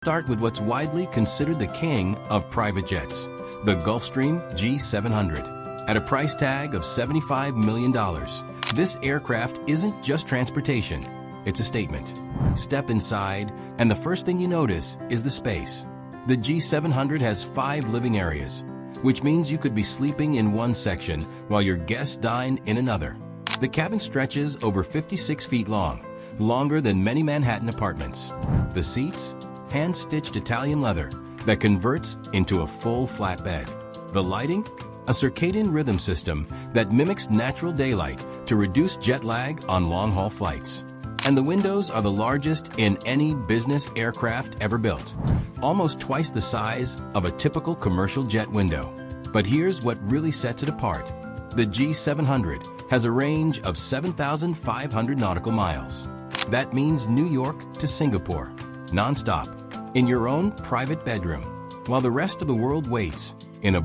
start with what's widely considered the king of private jets, the Gulfstream G700. At a price tag of $75 million, this aircraft isn't just transportation, it's a statement. Step inside, and the first thing you notice is the space. The G700 has 5 living areas, which means you could be sleeping in one section while your guests dine in another. The cabin stretches over 56 feet long, longer than many Manhattan apartments. The seats? Hand-stitched Italian leather that converts into a full flat bed. The lighting? A circadian rhythm system that mimics natural daylight to reduce jet lag on long-haul flights. And the windows are the largest in any business aircraft ever built, almost twice the size of a typical commercial jet window. But here's what really sets it apart. The G700 has a range of 7,500 nautical miles. That means New York to Singapore, non-stop, in your own private bedroom, while the rest of the world waits in a